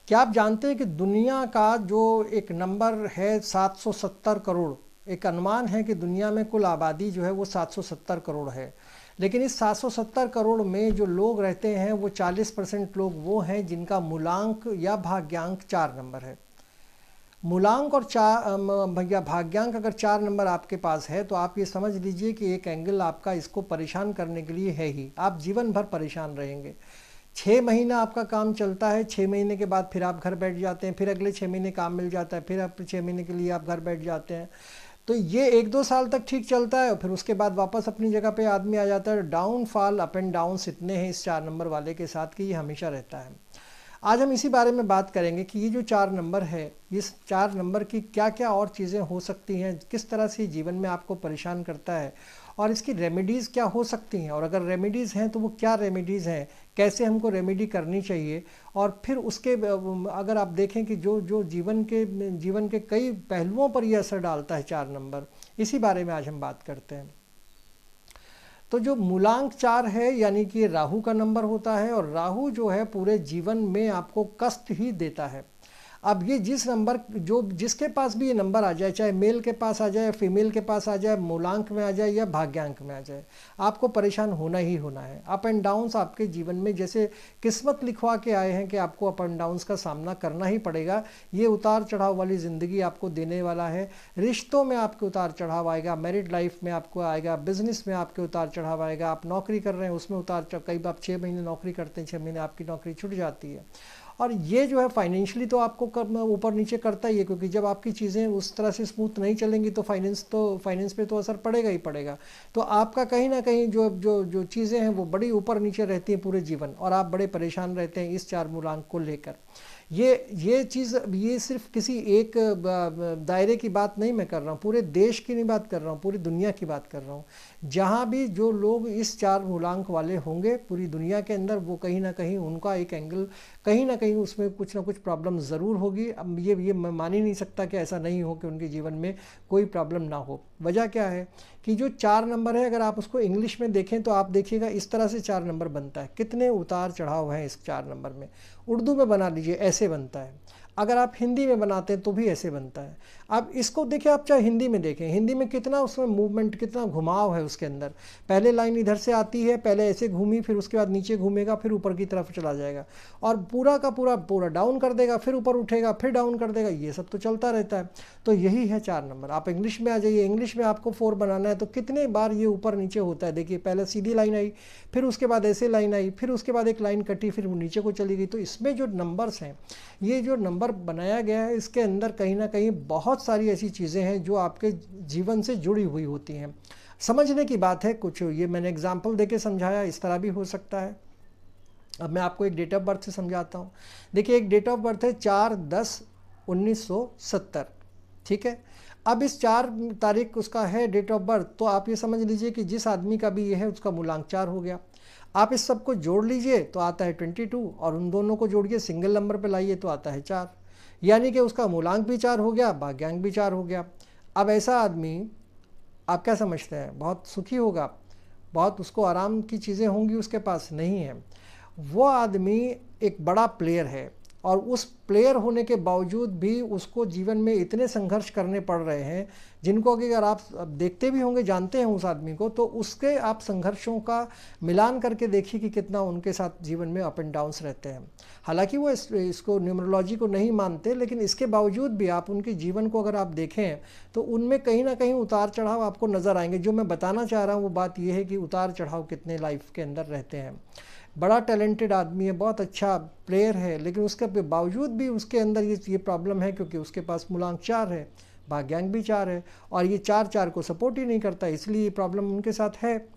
क्या आप जानते हैं कि दुनिया का जो एक नंबर है 770 करोड़, एक अनुमान है कि दुनिया में कुल आबादी जो है वो 770 करोड़ है। लेकिन इस 770 करोड़ में जो लोग रहते हैं वो 40% लोग वो हैं जिनका मूलांक या भाग्यांक 4 नंबर है। मूलांक और भैया भाग्यांक अगर 4 नंबर आपके पास है तो आप ये समझ लीजिए कि एक एंगल आपका इसको परेशान करने के लिए है ही। आप जीवन भर परेशान रहेंगे। 6 महीना आपका काम चलता है, 6 महीने के बाद फिर आप घर बैठ जाते हैं, फिर अगले 6 महीने काम मिल जाता है, फिर आप 6 महीने के लिए आप घर बैठ जाते हैं। तो ये 1-2 साल तक ठीक चलता है और फिर उसके बाद वापस अपनी जगह पे आदमी आ जाता है। डाउनफॉल, अप एंड डाउन्स इतने हैं इस 4 नंबर वाले के साथ कि ये हमेशा रहता है। आज हम इसी बारे में बात करेंगे कि ये जो 4 नंबर है, इस 4 नंबर की क्या क्या और चीज़ें हो सकती हैं, किस तरह से जीवन में आपको परेशान करता है और इसकी रेमेडीज़ क्या हो सकती हैं, और अगर रेमेडीज़ हैं तो वो क्या रेमेडीज़ हैं, कैसे हमको रेमेडी करनी चाहिए। और फिर उसके अगर आप देखें कि जो जो जीवन के कई पहलुओं पर ये असर डालता है 4 नंबर, इसी बारे में आज हम बात करते हैं। तो जो मूलांक 4 है यानी कि ये राहु का नंबर होता है, और राहु जो है पूरे जीवन में आपको कष्ट ही देता है। अब ये जिस नंबर जो जिसके पास भी ये नंबर आ जाए, चाहे मेल के पास आ जाए, फीमेल के पास आ जाए, मूलांक में आ जाए या भाग्यांक में आ जाए, आपको परेशान होना ही होना है। अप एंड डाउन्स आपके जीवन में जैसे किस्मत लिखवा के आए हैं कि आपको अप एंड डाउन्स का सामना करना ही पड़ेगा। ये उतार चढ़ाव वाली ज़िंदगी आपको देने वाला है। रिश्तों में आपके उतार चढ़ाव आएगा, मैरिड लाइफ में आपको आएगा, बिजनेस में आपके उतार चढ़ाव आएगा, आप नौकरी कर रहे हैं उसमें उतार चढ़ाव, कई बार 6 महीने नौकरी करते हैं, 6 महीने आपकी नौकरी छूट जाती है। और ये जो है फाइनेंशियली तो आपको ऊपर नीचे करता ही है, क्योंकि जब आपकी चीज़ें उस तरह से स्मूथ नहीं चलेंगी तो फाइनेंस पे तो असर पड़ेगा ही पड़ेगा। तो आपका कहीं ना कहीं जो जो जो चीज़ें हैं वो बड़ी ऊपर नीचे रहती हैं पूरे जीवन, और आप बड़े परेशान रहते हैं इस 4 मूलांक को लेकर। ये चीज़, ये सिर्फ किसी एक दायरे की बात नहीं मैं कर रहा हूँ, पूरे देश की नहीं बात कर रहा हूँ, पूरी दुनिया की बात कर रहा हूँ। जहाँ भी जो लोग इस 4 मूलांक वाले होंगे पूरी दुनिया के अंदर, वो कहीं ना कहीं उनका एक एंगल, कहीं ना कहीं उसमें कुछ ना कुछ प्रॉब्लम ज़रूर होगी। अब ये मैं मान ही नहीं सकता कि ऐसा नहीं हो कि उनके जीवन में कोई प्रॉब्लम ना हो। वजह क्या है कि जो 4 नंबर है, अगर आप उसको इंग्लिश में देखें तो आप देखिएगा इस तरह से 4 नंबर बनता है। कितने उतार चढ़ाव हैं इस 4 नंबर में। उर्दू में बना लीजिए, ऐसे बनता है। अगर आप हिंदी में बनाते हैं तो भी ऐसे बनता है। अब इसको देखिए, आप चाहे हिंदी में देखें, हिंदी में कितना उसमें मूवमेंट, कितना घुमाव है उसके अंदर। पहले लाइन इधर से आती है, पहले ऐसे घूमी, फिर उसके बाद नीचे घूमेगा, फिर ऊपर की तरफ चला जाएगा, और पूरा का पूरा डाउन कर देगा, फिर ऊपर उठेगा, फिर डाउन कर देगा। ये सब तो चलता रहता है। तो यही है 4 नंबर। आप इंग्लिश में आ जाइए, इंग्लिश में आपको 4 बनाना है तो कितने बार ये ऊपर नीचे होता है। देखिए, पहले सीधी लाइन आई, फिर उसके बाद ऐसे लाइन आई, फिर उसके बाद एक लाइन कटी, फिर वो नीचे को चली गई। तो इसमें जो नंबर्स हैं, ये जो नंबर बनाया गया है, इसके अंदर कहीं ना कहीं बहुत सारी ऐसी चीज़ें हैं जो आपके जीवन से जुड़ी हुई होती हैं। समझने की बात है। कुछ ये मैंने एग्जाम्पल देके समझाया, इस तरह भी हो सकता है। अब मैं आपको एक डेट ऑफ बर्थ से समझाता हूँ। देखिए, एक डेट ऑफ बर्थ है 4/10/1970, ठीक है। अब इस 4 तारीख उसका है डेट ऑफ बर्थ, तो आप ये समझ लीजिए कि जिस आदमी का भी ये है उसका मूलांक 4 हो गया। आप इस सब को जोड़ लीजिए तो आता है 22, और उन दोनों को जोड़िए, सिंगल नंबर पे लाइए तो आता है 4, यानी कि उसका मूलांक भी 4 हो गया, भाग्यांक भी 4 हो गया। अब ऐसा आदमी, आप क्या समझते हैं, बहुत सुखी होगा, बहुत उसको आराम की चीज़ें होंगी उसके पास? नहीं है। वो आदमी एक बड़ा प्लेयर है, और उस प्लेयर होने के बावजूद भी उसको जीवन में इतने संघर्ष करने पड़ रहे हैं, जिनको कि अगर आप देखते भी होंगे, जानते हैं उस आदमी को, तो उसके आप संघर्षों का मिलान करके देखिए कि कितना उनके साथ जीवन में अप एंड डाउन्स रहते हैं। हालांकि वो इसको न्यूमरोलॉजी को नहीं मानते, लेकिन इसके बावजूद भी आप उनके जीवन को अगर आप देखें तो उनमें कहीं ना कहीं उतार चढ़ाव आपको नज़र आएंगे। जो मैं बताना चाह रहा हूँ वो बात यह है कि उतार चढ़ाव कितने लाइफ के अंदर रहते हैं। बड़ा टैलेंटेड आदमी है, बहुत अच्छा प्लेयर है, लेकिन उसके बावजूद भी उसके अंदर ये प्रॉब्लम है, क्योंकि उसके पास मूलांक 4 है, भाग्यांक भी 4 है, और ये 4 को सपोर्ट ही नहीं करता, इसलिए ये प्रॉब्लम उनके साथ है।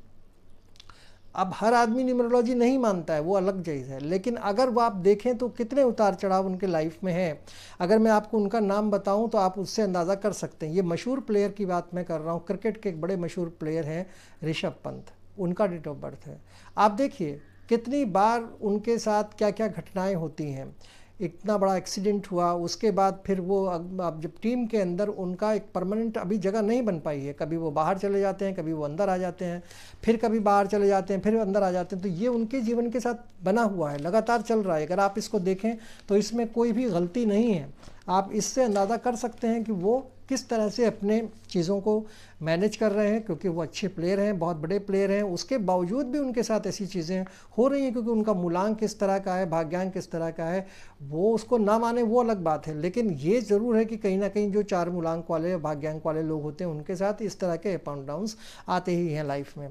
अब हर आदमी न्यूमरोलॉजी नहीं मानता है, वो अलग चीज़ है, लेकिन अगर वो आप देखें तो कितने उतार चढ़ाव उनके लाइफ में है। अगर मैं आपको उनका नाम बताऊं तो आप उससे अंदाज़ा कर सकते हैं। ये मशहूर प्लेयर की बात मैं कर रहा हूँ, क्रिकेट के एक बड़े मशहूर प्लेयर हैं ऋषभ पंत, उनका डेट ऑफ बर्थ है। आप देखिए कितनी बार उनके साथ क्या क्या घटनाएं होती हैं। इतना बड़ा एक्सीडेंट हुआ, उसके बाद फिर वो अब जब टीम के अंदर उनका एक परमानेंट अभी जगह नहीं बन पाई है, कभी वो बाहर चले जाते हैं, कभी वो अंदर आ जाते हैं, फिर कभी बाहर चले जाते हैं, फिर अंदर आ जाते हैं, तो ये उनके जीवन के साथ बना हुआ है, लगातार चल रहा है। अगर आप इसको देखें तो इसमें कोई भी गलती नहीं है। आप इससे अंदाज़ा कर सकते हैं कि वो किस तरह से अपने चीज़ों को मैनेज कर रहे हैं, क्योंकि वो अच्छे प्लेयर हैं, बहुत बड़े प्लेयर हैं, उसके बावजूद भी उनके साथ ऐसी चीज़ें हो रही हैं, क्योंकि उनका मूलांक किस तरह का है, भाग्यांक किस तरह का है, वो उसको ना माने वो अलग बात है। लेकिन ये ज़रूर है कि कहीं ना कहीं जो 4 मूलांक वाले भाग्यांक वाले लोग होते हैं उनके साथ इस तरह के अप एंड डाउन्स आते ही हैं लाइफ में।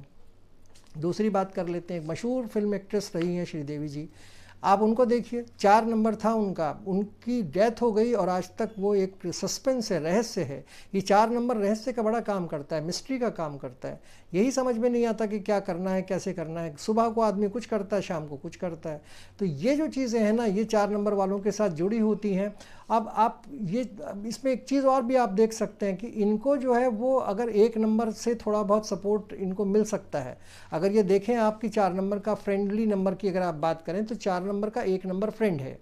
दूसरी बात कर लेते हैं, एक मशहूर फिल्म एक्ट्रेस रही हैं श्रीदेवी जी। आप उनको देखिए, 4 नंबर था उनका, उनकी डेथ हो गई और आज तक वो एक सस्पेंस है, रहस्य है। ये 4 नंबर रहस्य का बड़ा काम करता है, मिस्ट्री का काम करता है। यही समझ में नहीं आता कि क्या करना है, कैसे करना है। सुबह को आदमी कुछ करता है, शाम को कुछ करता है। तो ये जो चीज़ें हैं ना, ये 4 नंबर वालों के साथ जुड़ी होती हैं। अब आप ये इसमें एक चीज़ और भी आप देख सकते हैं कि इनको जो है वो अगर 1 नंबर से थोड़ा बहुत सपोर्ट इनको मिल सकता है। अगर ये देखें आपकी 4 नंबर का फ्रेंडली नंबर की अगर आप बात करें तो 4 नंबर का 1 नंबर फ्रेंड है।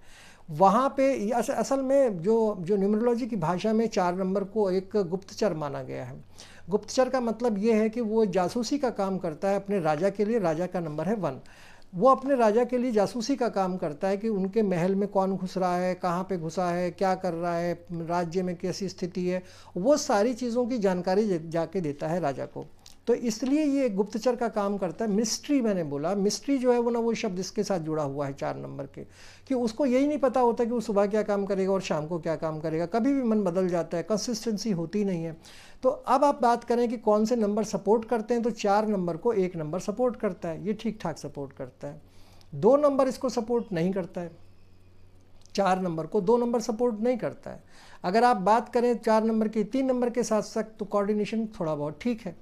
वहाँ पे असल में जो न्यूमरोलॉजी की भाषा में 4 नंबर को एक गुप्तचर माना गया है। गुप्तचर का मतलब ये है कि वो जासूसी का काम करता है अपने राजा के लिए। राजा का नंबर है 1। वो अपने राजा के लिए जासूसी का काम करता है कि उनके महल में कौन घुस रहा है, कहाँ पे घुसा है, क्या कर रहा है, राज्य में कैसी स्थिति है, वो सारी चीज़ों की जानकारी जाके देता है राजा को। तो इसलिए ये गुप्तचर का काम करता है। मिस्ट्री, मैंने बोला मिस्ट्री जो है वो ना, वो शब्द इसके साथ जुड़ा हुआ है 4 नंबर के, कि उसको यही नहीं पता होता कि वो सुबह क्या काम करेगा और शाम को क्या काम करेगा। कभी भी मन बदल जाता है, कंसिस्टेंसी होती नहीं है। तो अब आप बात करें कि कौन से नंबर सपोर्ट करते हैं, तो 4 नंबर को 1 नंबर सपोर्ट करता है, ये ठीक ठाक सपोर्ट करता है। 2 नंबर इसको सपोर्ट नहीं करता है, 4 नंबर को 2 नंबर सपोर्ट नहीं करता है। अगर आप बात करें 4 नंबर की 3 नंबर के साथ साथ, तो कोऑर्डिनेशन थोड़ा बहुत ठीक है।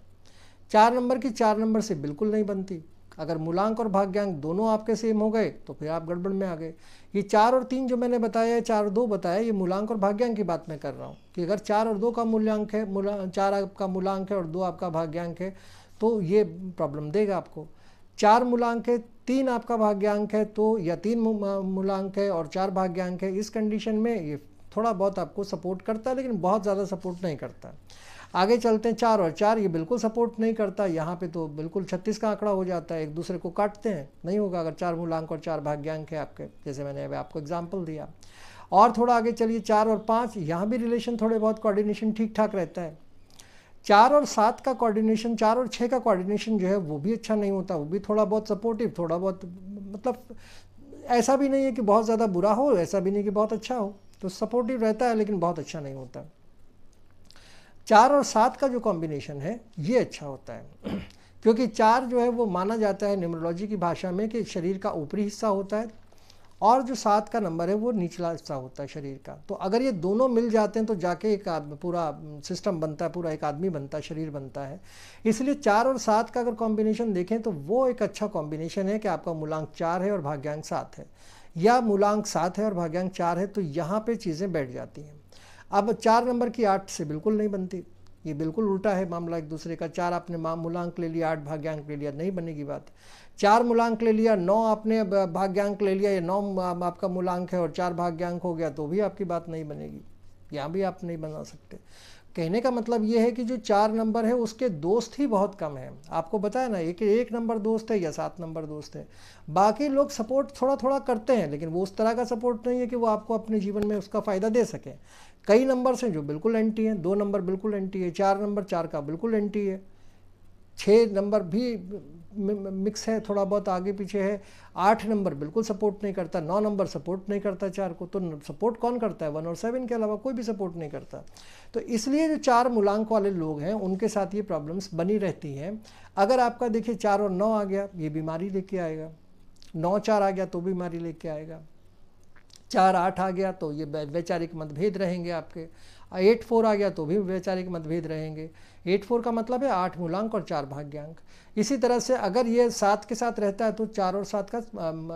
4 नंबर की 4 नंबर से बिल्कुल नहीं बनती। अगर मूलांक और भाग्यांक दोनों आपके सेम हो गए तो फिर आप गड़बड़ में आ गए। ये 4 और 3 जो मैंने बताया, 4 और 2 बताया, ये मूलांक और भाग्यांक की बात मैं कर रहा हूँ कि अगर 4 और 2 का मूल्यांक है, 4 आपका मूलांक है और 2 आपका भाग्यांक है, तो ये प्रॉब्लम देगा आपको। 4 मूलांक है, 3 आपका भाग्यांक है, तो या 3 मूलांक है और 4 भाग्यांक है, इस कंडीशन में ये थोड़ा बहुत आपको सपोर्ट करता है, लेकिन बहुत ज़्यादा सपोर्ट नहीं करता। आगे चलते हैं, 4 और 4 ये बिल्कुल सपोर्ट नहीं करता। यहाँ पे तो बिल्कुल 36 का आंकड़ा हो जाता है, एक दूसरे को काटते हैं, नहीं होगा अगर 4 मूलांक और 4 भाग्यांक है आपके, जैसे मैंने अभी आपको एग्जांपल दिया। और थोड़ा आगे चलिए, 4 और 5, यहाँ भी रिलेशन थोड़े बहुत कोऑर्डिनेशन ठीक ठाक रहता है। 4 और 7 का कोऑर्डिनेशन, 4 और 6 का कोऑर्डिनेशन जो है वो भी अच्छा नहीं होता, वो भी थोड़ा बहुत सपोर्टिव, थोड़ा बहुत, मतलब ऐसा भी नहीं है कि बहुत ज़्यादा बुरा हो, ऐसा भी नहीं कि बहुत अच्छा हो, तो सपोर्टिव रहता है लेकिन बहुत अच्छा नहीं होता। 4 और 7 का जो कॉम्बिनेशन है ये अच्छा होता है क्योंकि 4 जो है वो माना जाता है न्यूमरोलॉजी की भाषा में कि शरीर का ऊपरी हिस्सा होता है, और जो 7 का नंबर है वो निचला हिस्सा होता है शरीर का। तो अगर ये दोनों मिल जाते हैं तो जाके एक पूरा सिस्टम बनता है, पूरा एक आदमी बनता है, शरीर बनता है। इसलिए 4 और 7 का अगर कॉम्बिनेशन देखें तो वो एक अच्छा कॉम्बिनेशन है कि आपका मूलांक 4 है और भाग्यांक 7 है, या मूलांक 7 है और भाग्यांक 4 है, तो यहाँ पर चीज़ें बैठ जाती हैं। अब 4 नंबर की 8 से बिल्कुल नहीं बनती, ये बिल्कुल उल्टा है मामला एक दूसरे का। 4 आपने मूलांक ले लिया, 8 भाग्यांक ले लिया, नहीं बनेगी बात। 4 मूलांक ले लिया, 9 आपने भाग्यांक ले लिया, ये 9 आपका मूलांक है और 4 भाग्यांक हो गया, तो भी आपकी बात नहीं बनेगी, यहाँ भी आप नहीं बना सकते। कहने का मतलब ये है कि जो 4 नंबर है उसके दोस्त ही बहुत कम हैं। आपको बताया ना, एक नंबर दोस्त है या 7 नंबर दोस्त है। बाकी लोग सपोर्ट थोड़ा थोड़ा करते हैं, लेकिन वो उस तरह का सपोर्ट नहीं है कि वो आपको अपने जीवन में उसका फ़ायदा दे सकें। कई नंबर हैं जो बिल्कुल एंटी हैं, 2 नंबर बिल्कुल एंटी है, 4 नंबर 4 का बिल्कुल एंटी है, 6 नंबर भी मिक्स है, थोड़ा बहुत आगे पीछे है, 8 नंबर बिल्कुल सपोर्ट नहीं करता, 9 नंबर सपोर्ट नहीं करता 4 को। तो सपोर्ट कौन करता है? 1 और 7 के अलावा कोई भी सपोर्ट नहीं करता। तो इसलिए जो 4 मूलांक वाले लोग हैं उनके साथ ये प्रॉब्लम्स बनी रहती हैं। अगर आपका देखिए 4 और 9 आ गया, ये बीमारी लेके आएगा। 9-4 आ गया तो बीमारी लेके आएगा। 4-8 आ गया तो ये वैचारिक मतभेद रहेंगे आपके। 8-4 आ गया तो भी वैचारिक मतभेद रहेंगे। 8-4 का मतलब है 8 मूलांक और 4 भाग्यांक। इसी तरह से अगर ये 7 के साथ रहता है तो 4 और 7 का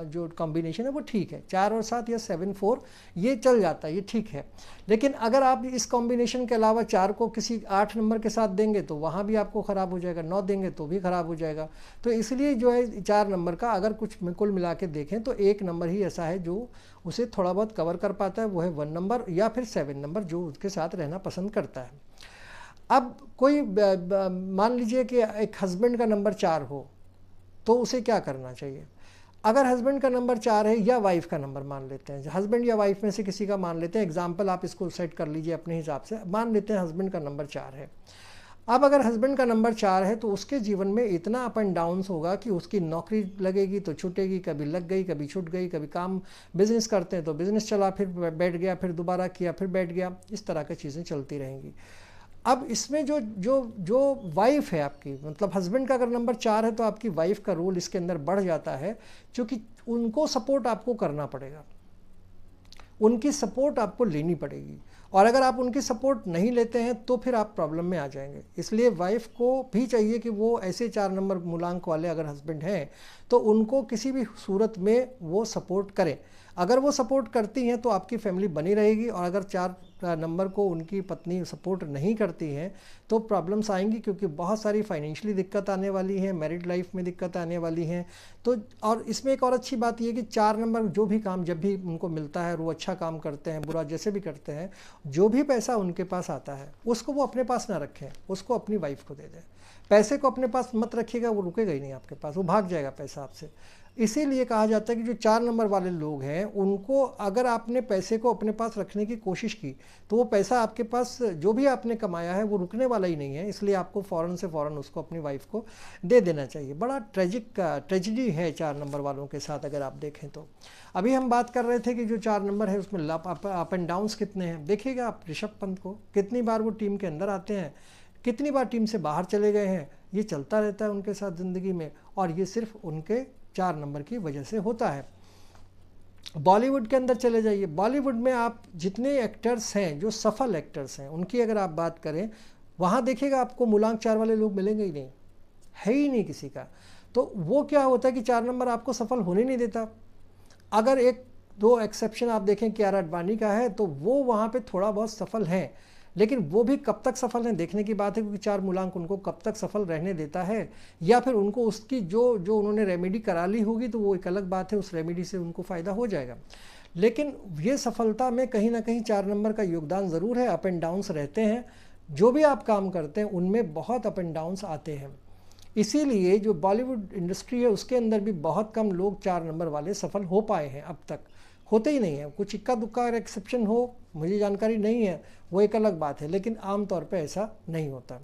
जो कॉम्बिनेशन है वो ठीक है, 4 और 7 या 7-4 ये चल जाता है, ये ठीक है। लेकिन अगर आप इस कॉम्बिनेशन के अलावा 4 को किसी 8 नंबर के साथ देंगे तो वहाँ भी आपको ख़राब हो जाएगा, 9 देंगे तो भी ख़राब हो जाएगा। तो इसलिए जो है 4 नंबर का अगर कुछ कुल मिला के देखें तो एक नंबर ही ऐसा है जो उसे थोड़ा बहुत कवर कर पाता है, वो है 1 नंबर या फिर 7 नंबर जो उसके साथ रहना पसंद करता है। अब कोई मान लीजिए कि एक हस्बैंड का नंबर 4 हो तो उसे क्या करना चाहिए। अगर हस्बैंड का नंबर 4 है या वाइफ का नंबर मान लेते हैं, हस्बैंड या वाइफ में से किसी का मान लेते हैं, एग्जाम्पल आप इसको सेट कर लीजिए अपने हिसाब से, मान लेते हैं हस्बैंड का नंबर 4 है। अब अगर हस्बैंड का नंबर 4 है तो उसके जीवन में इतना अप एंड डाउन्स होगा कि उसकी नौकरी लगेगी तो छूटेगी, कभी लग गई कभी छूट गई, कभी काम बिजनेस करते हैं तो बिजनेस चला फिर बैठ गया, फिर दोबारा किया फिर बैठ गया, इस तरह की चीज़ें चलती रहेंगी। अब इसमें जो जो जो वाइफ है आपकी, मतलब हस्बैंड का अगर नंबर 4 है तो आपकी वाइफ का रोल इसके अंदर बढ़ जाता है, क्योंकि उनको सपोर्ट आपको करना पड़ेगा, उनकी सपोर्ट आपको लेनी पड़ेगी। और अगर आप उनकी सपोर्ट नहीं लेते हैं तो फिर आप प्रॉब्लम में आ जाएंगे। इसलिए वाइफ को भी चाहिए कि वो ऐसे 4 नंबर मूलांक वाले अगर हस्बैंड हैं तो उनको किसी भी सूरत में वो सपोर्ट करें। अगर वो सपोर्ट करती हैं तो आपकी फैमिली बनी रहेगी, और अगर 4 नंबर को उनकी पत्नी सपोर्ट नहीं करती हैं तो प्रॉब्लम्स आएंगी, क्योंकि बहुत सारी फाइनेंशियली दिक्कत आने वाली है, मैरिड लाइफ में दिक्कत आने वाली हैं। तो और इसमें एक और अच्छी बात यह कि 4 नंबर जो भी काम जब भी उनको मिलता है, वो अच्छा काम करते हैं बुरा जैसे भी करते हैं, जो भी पैसा उनके पास आता है उसको वो अपने पास ना रखें, उसको अपनी वाइफ को दे दें। पैसे को अपने पास मत रखिएगा, वो रुकेगा ही नहीं आपके पास, वो भाग जाएगा पैसा आपसे। इसीलिए कहा जाता है कि जो 4 नंबर वाले लोग हैं उनको अगर आपने पैसे को अपने पास रखने की कोशिश की तो वो पैसा आपके पास जो भी आपने कमाया है वो रुकने वाला ही नहीं है। इसलिए आपको फ़ौरन से फ़ौरन उसको अपनी वाइफ को दे देना चाहिए। बड़ा ट्रेजिडी है 4 नंबर वालों के साथ अगर आप देखें तो। अभी हम बात कर रहे थे कि जो 4 नंबर है उसमें अप एंड डाउन्स कितने हैं। देखिएगा आप ऋषभ पंत को, कितनी बार वो टीम के अंदर आते हैं, कितनी बार टीम से बाहर चले गए हैं, ये चलता रहता है उनके साथ ज़िंदगी में, और ये सिर्फ उनके 4 नंबर की वजह से होता है। बॉलीवुड के अंदर चले जाइए, बॉलीवुड में आप जितने एक्टर्स हैं जो सफल एक्टर्स हैं उनकी अगर आप बात करें, वहाँ देखिएगा आपको मूलांक 4 वाले लोग मिलेंगे ही नहीं, है ही नहीं किसी का। तो वो क्या होता है कि 4 नंबर आपको सफल होने नहीं देता। अगर 1-2 एक्सेप्शन आप देखें, कियारा आडवाणी का है, तो वो वहाँ पे थोड़ा बहुत सफल हैं, लेकिन वो भी कब तक सफल हैं देखने की बात है, क्योंकि 4 मूलांक उनको कब तक सफल रहने देता है, या फिर उनको उसकी जो उन्होंने रेमेडी करा ली होगी तो वो एक अलग बात है, उस रेमेडी से उनको फ़ायदा हो जाएगा। लेकिन ये सफलता में कहीं ना कहीं 4 नंबर का योगदान ज़रूर है। अप एंड डाउन्स रहते हैं, जो भी आप काम करते हैं उनमें बहुत अप एंड डाउन्स आते हैं। इसीलिए जो बॉलीवुड इंडस्ट्री है उसके अंदर भी बहुत कम लोग 4 नंबर वाले सफल हो पाए हैं, अब तक होते ही नहीं है। कुछ इक्का दुक्का अगर एक्सेप्शन हो, मुझे जानकारी नहीं है, वो एक अलग बात है, लेकिन आमतौर पे ऐसा नहीं होता।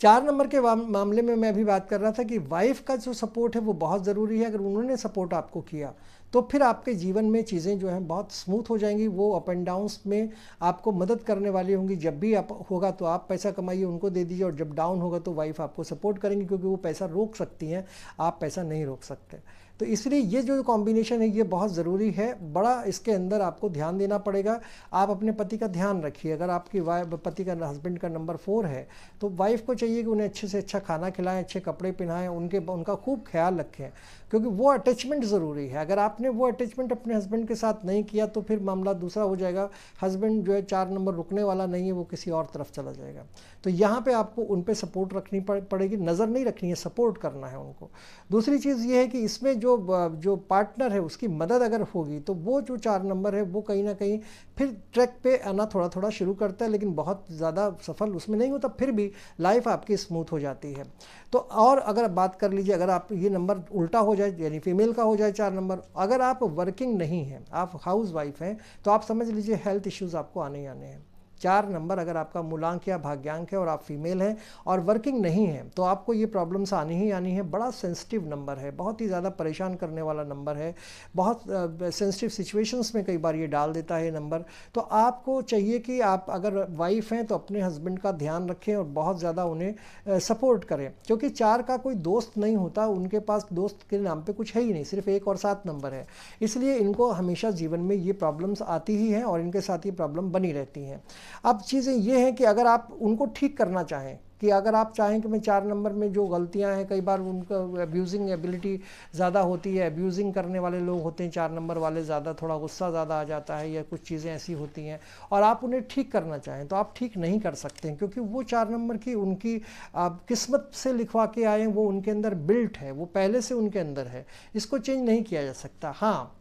4 नंबर के मामले में मैं अभी बात कर रहा था कि वाइफ का जो सपोर्ट है वो बहुत ज़रूरी है। अगर उन्होंने सपोर्ट आपको किया तो फिर आपके जीवन में चीज़ें जो हैं बहुत स्मूथ हो जाएंगी। वो अप एंड डाउन्स में आपको मदद करने वाली होंगी। जब भी आप होगा तो आप पैसा कमाइए, उनको दे दीजिए, और जब डाउन होगा तो वाइफ आपको सपोर्ट करेंगी, क्योंकि वो पैसा रोक सकती हैं, आप पैसा नहीं रोक सकते। तो इसलिए ये जो कॉम्बिनेशन है ये बहुत ज़रूरी है। बड़ा इसके अंदर आपको ध्यान देना पड़ेगा। आप अपने पति का ध्यान रखिए। अगर आपकी पति का हस्बैंड का नंबर 4 है तो वाइफ को चाहिए कि उन्हें अच्छे से अच्छा खाना खिलाएं, अच्छे कपड़े पहनाएं, उनका खूब ख्याल रखें, क्योंकि वो अटैचमेंट ज़रूरी है। अगर आपने वो अटैचमेंट अपने हस्बैंड के साथ नहीं किया तो फिर मामला दूसरा हो जाएगा। हस्बैंड जो है 4 नंबर रुकने वाला नहीं है, वो किसी और तरफ चला जाएगा। तो यहाँ पे आपको उन पे सपोर्ट रखनी पड़ेगी, नज़र नहीं रखनी है, सपोर्ट करना है उनको। दूसरी चीज़ ये है कि इसमें जो पार्टनर है उसकी मदद अगर होगी तो वो जो 4 नंबर है वो कहीं ना कहीं फिर ट्रैक पे आना थोड़ा थोड़ा शुरू करता है, लेकिन बहुत ज़्यादा सफल उसमें नहीं होता, फिर भी लाइफ आपकी स्मूथ हो जाती है। तो और अगर बात कर लीजिए, अगर आप ये नंबर उल्टा हो जाए, यानी फीमेल का हो जाए 4 नंबर, अगर आप वर्किंग नहीं हैं, आप हाउस वाइफ हैं, तो आप समझ लीजिए हेल्थ इश्यूज़ आपको आने ही आने हैं। 4 नंबर अगर आपका मूलांक या भाग्यांक है और आप फीमेल हैं और वर्किंग नहीं है तो आपको ये प्रॉब्लम्स आनी ही आनी है। बड़ा सेंसिटिव नंबर है, बहुत ही ज़्यादा परेशान करने वाला नंबर है, बहुत सेंसिटिव सिचुएशंस में कई बार ये डाल देता है नंबर। तो आपको चाहिए कि आप अगर वाइफ हैं तो अपने हस्बैंड का ध्यान रखें और बहुत ज़्यादा उन्हें सपोर्ट करें, क्योंकि 4 का कोई दोस्त नहीं होता, उनके पास दोस्त के नाम पे कुछ है ही नहीं, सिर्फ 1 और 7 नंबर है। इसलिए इनको हमेशा जीवन में ये प्रॉब्लम्स आती ही हैं और इनके साथ ये प्रॉब्लम बनी रहती हैं। अब चीज़ें ये हैं कि अगर आप उनको ठीक करना चाहें, कि अगर आप चाहें कि मैं 4 नंबर में जो गलतियां हैं, कई बार उनका अब्यूजिंग एबिलिटी ज़्यादा होती है, अब्यूजिंग करने वाले लोग होते हैं 4 नंबर वाले, ज़्यादा थोड़ा गुस्सा ज़्यादा आ जाता है या कुछ चीज़ें ऐसी होती हैं, और आप उन्हें ठीक करना चाहें तो आप ठीक नहीं कर सकते हैं, क्योंकि वो 4 नंबर की उनकी किस्मत से लिखवा के आए हैं, वो उनके अंदर बिल्ट है, वो पहले से उनके अंदर है, इसको चेंज नहीं किया जा सकता। हाँ,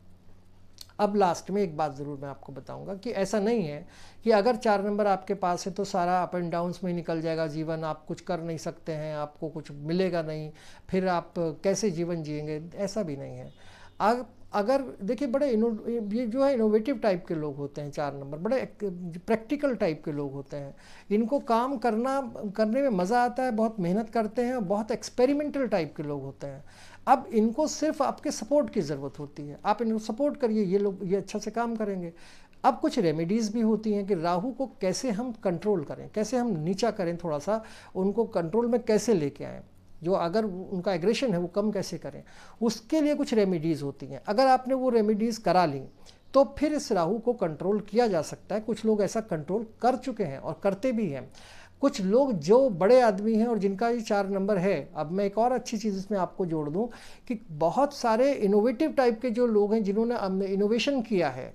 अब लास्ट में एक बात ज़रूर मैं आपको बताऊंगा कि ऐसा नहीं है कि अगर 4 नंबर आपके पास है तो सारा अप एंड डाउन्स में ही निकल जाएगा जीवन, आप कुछ कर नहीं सकते हैं, आपको कुछ मिलेगा नहीं, फिर आप कैसे जीवन जिएंगे, ऐसा भी नहीं है। अगर देखिए, बड़े ये जो है इनोवेटिव टाइप के लोग होते हैं 4 नंबर, बड़े प्रैक्टिकल टाइप के लोग होते हैं, इनको काम करने में मज़ा आता है, बहुत मेहनत करते हैं और बहुत एक्सपेरिमेंटल टाइप के लोग होते हैं। अब इनको सिर्फ आपके सपोर्ट की ज़रूरत होती है, आप इनको सपोर्ट करिए, ये लोग ये अच्छा से काम करेंगे। अब कुछ रेमेडीज़ भी होती हैं कि राहु को कैसे हम कंट्रोल करें, कैसे हम नीचा करें, थोड़ा सा उनको कंट्रोल में कैसे लेके आएँ, जो अगर उनका एग्रेशन है वो कम कैसे करें, उसके लिए कुछ रेमेडीज़ होती हैं। अगर आपने वो रेमेडीज़ करा ली तो फिर इस राहु को कंट्रोल किया जा सकता है। कुछ लोग ऐसा कंट्रोल कर चुके हैं और करते भी हैं। कुछ लोग जो बड़े आदमी हैं और जिनका ये 4 नंबर है, अब मैं एक और अच्छी चीज़ इसमें आपको जोड़ दूं कि बहुत सारे इनोवेटिव टाइप के जो लोग हैं जिन्होंने इनोवेशन किया है,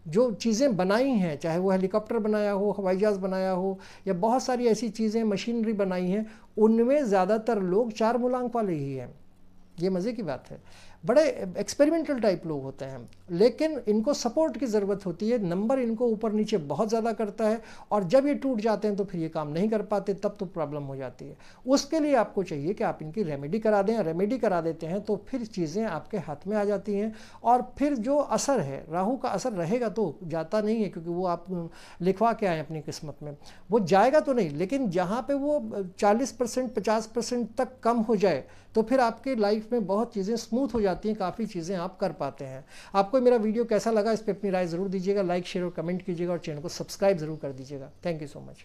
जो चीज़ें बनाई हैं, चाहे वो हेलीकॉप्टर बनाया हो, हवाई जहाज़ बनाया हो, या बहुत सारी ऐसी चीज़ें मशीनरी बनाई हैं, उनमें ज़्यादातर लोग 4 मूलांक वाले ही हैं। ये मज़े की बात है, बड़े एक्सपेरिमेंटल टाइप लोग होते हैं, लेकिन इनको सपोर्ट की ज़रूरत होती है। नंबर इनको ऊपर नीचे बहुत ज़्यादा करता है और जब ये टूट जाते हैं तो फिर ये काम नहीं कर पाते, तब तो प्रॉब्लम हो जाती है। उसके लिए आपको चाहिए कि आप इनकी रेमेडी करा दें। रेमेडी करा देते हैं तो फिर चीज़ें आपके हाथ में आ जाती हैं और फिर जो असर है, राहु का असर रहेगा तो जाता नहीं है, क्योंकि वो आप लिखवा के आए अपनी किस्मत में, वो जाएगा तो नहीं, लेकिन जहाँ पर वो 40% 50% तक कम हो जाए तो फिर आपके लाइफ में बहुत चीज़ें स्मूथ हो जाती हैं, काफ़ी चीज़ें आप कर पाते हैं। आपको मेरा वीडियो कैसा लगा इस पर अपनी राय ज़रूर दीजिएगा, लाइक शेयर और कमेंट कीजिएगा और चैनल को सब्सक्राइब ज़रूर कर दीजिएगा। Thank you so much.